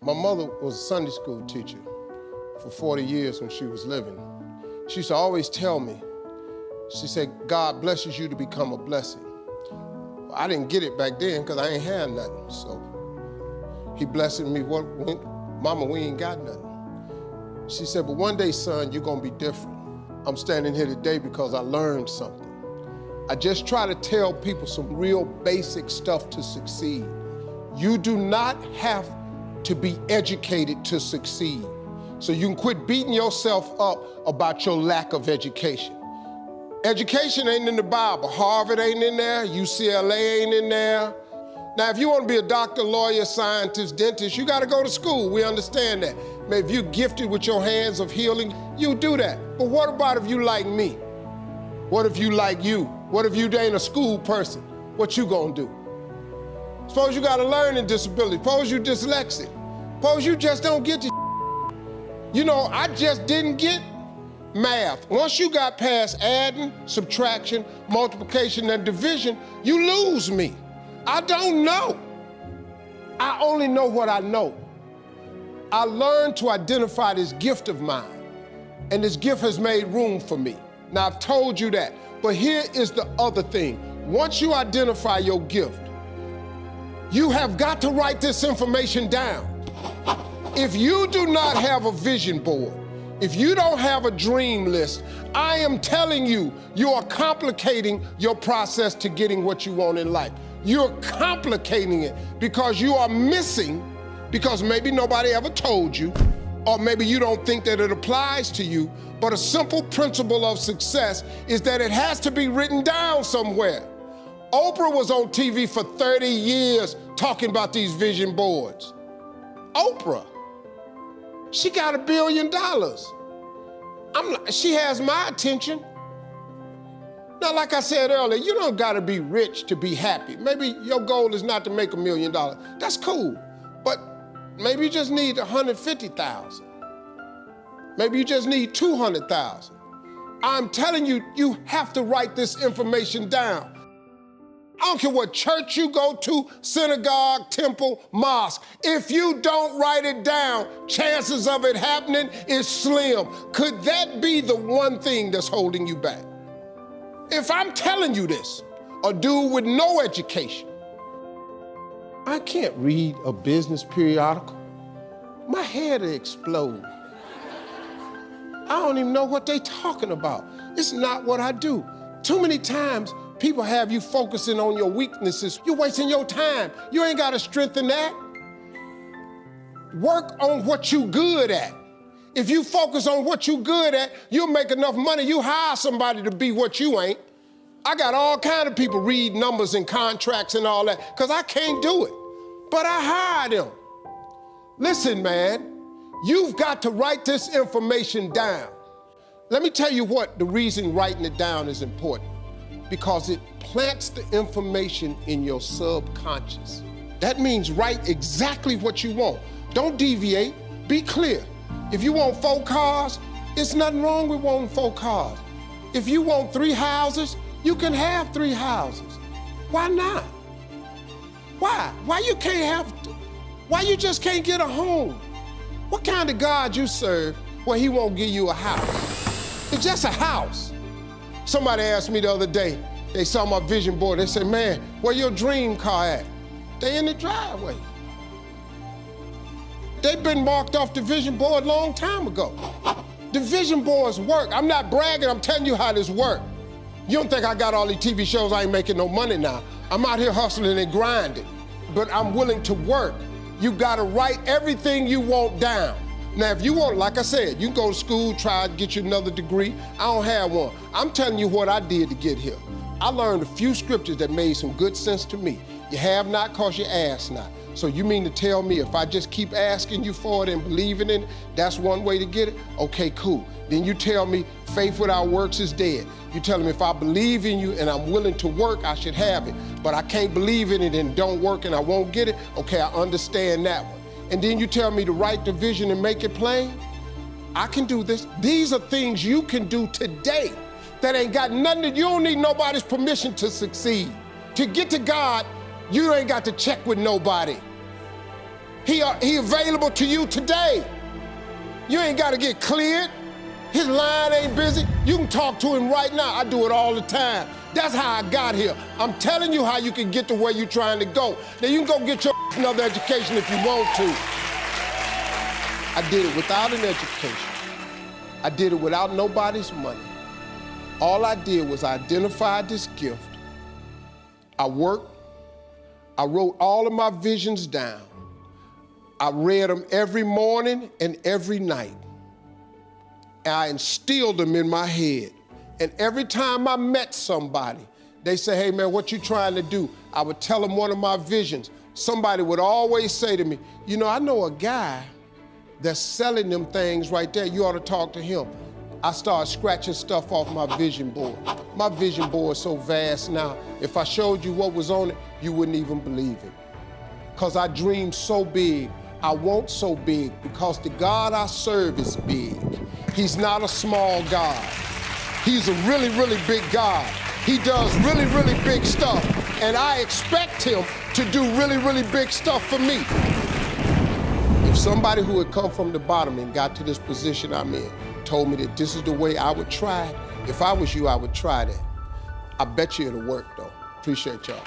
My mother was a Sunday school teacher for 40 years when she was living. She used to always tell me, she said, God blesses you to become a blessing. Well, I didn't get it back then because I ain't had nothing. So he blessed me, Mama, we ain't got nothing. She said, but one day, son, you're gonna be different. I'm standing here today because I learned something. I just try to tell people some real basic stuff to succeed. You do not have to be educated to succeed. So you can quit beating yourself up about your lack of education. Education ain't in the Bible. Harvard ain't in there, UCLA ain't in there. Now, if you want to be a doctor, lawyer, scientist, dentist, you got to go to school. We understand that. Maybe if you're gifted with your hands of healing, you do that. But what about if you like me? What if you like you? What if you ain't a school person? What you gonna do? Suppose you got a learning disability. Suppose you dyslexic. Suppose you just don't get the You know, I just didn't get math. Once you got past adding, subtraction, multiplication, and division, you lose me. I don't know. I only know what I know. I learned to identify this gift of mine, and this gift has made room for me. Now, I've told you that, but here is the other thing. Once you identify your gift, you have got to write this information down. If you do not have a vision board, if you don't have a dream list, I am telling you, you are complicating your process to getting what you want in life. You're complicating it because you are missing, because maybe nobody ever told you, or maybe you don't think that it applies to you, but a simple principle of success is that it has to be written down somewhere. Oprah was on TV for 30 years talking about these vision boards. Oprah, she got $1 billion. She has my attention. Now, like I said earlier, you don't gotta be rich to be happy. Maybe your goal is not to make $1 million. That's cool, but maybe you just need 150,000. Maybe you just need 200,000. I'm telling you, you have to write this information down. I don't care what church you go to, synagogue, temple, mosque. If you don't write it down, chances of it happening is slim. Could that be the one thing that's holding you back? If I'm telling you this, a dude with no education, I can't read a business periodical. My head will explode. I don't even know what they're talking about. It's not what I do. Too many times, people have you focusing on your weaknesses. You're wasting your time. You ain't gotta strengthen that. Work on what you good at. If you focus on what you good at, you'll make enough money, you hire somebody to be what you ain't. I got all kind of people read numbers and contracts and all that, because I can't do it. But I hire them. Listen, man, you've got to write this information down. Let me tell you what the reason writing it down is important. Because it plants the information in your subconscious. That means write exactly what you want. Don't deviate, be clear. If you want 4 cars, it's nothing wrong with wanting 4 cars. If you want 3 houses, you can have 3 houses. Why not? Why? Why you just can't get a home? What kind of God you serve where he won't give you a house? It's just a house. Somebody asked me the other day, they saw my vision board, they said, man, where your dream car at? They in the driveway. They've been marked off the vision board a long time ago. The vision boards work. I'm not bragging, I'm telling you how this works. You don't think I got all these TV shows, I ain't making no money now. I'm out here hustling and grinding, but I'm willing to work. You gotta write everything you want down. Now, if you want, like I said, you can go to school, try to get you another degree. I don't have one. I'm telling you what I did to get here. I learned a few scriptures that made some good sense to me. You have not because you ask not. So you mean to tell me if I just keep asking you for it and believing in it, that's one way to get it? Okay, cool. Then you tell me faith without works is dead. You tell me if I believe in you and I'm willing to work, I should have it. But I can't believe in it and don't work and I won't get it. Okay, I understand that one. And then you tell me to write the vision and make it plain? I can do this. These are things you can do today that ain't got nothing, you don't need nobody's permission to succeed. To get to God, you ain't got to check with nobody. He available to you today. You ain't got to get cleared. His line ain't busy. You can talk to him right now. I do it all the time. That's how I got here. I'm telling you how you can get to where you're trying to go. Now you can go get your another education if you want to. I did it without an education. I did it without nobody's money. All I did was identify this gift. I worked. I wrote all of my visions down. I read them every morning and every night. And I instilled them in my head. And every time I met somebody, they say, hey man, what you trying to do? I would tell them one of my visions. Somebody would always say to me, you know, I know a guy that's selling them things right there. You ought to talk to him. I started scratching stuff off my vision board. My vision board is so vast now, if I showed you what was on it, you wouldn't even believe it. Because I dream so big. I want so big because the God I serve is big. He's not a small God. He's a really, really big God. He does really, really big stuff. And I expect him to do really, really big stuff for me. If somebody who had come from the bottom and got to this position I'm in told me that this is the way I would try it, if I was you, I would try that. I bet you it'll work though. Appreciate y'all.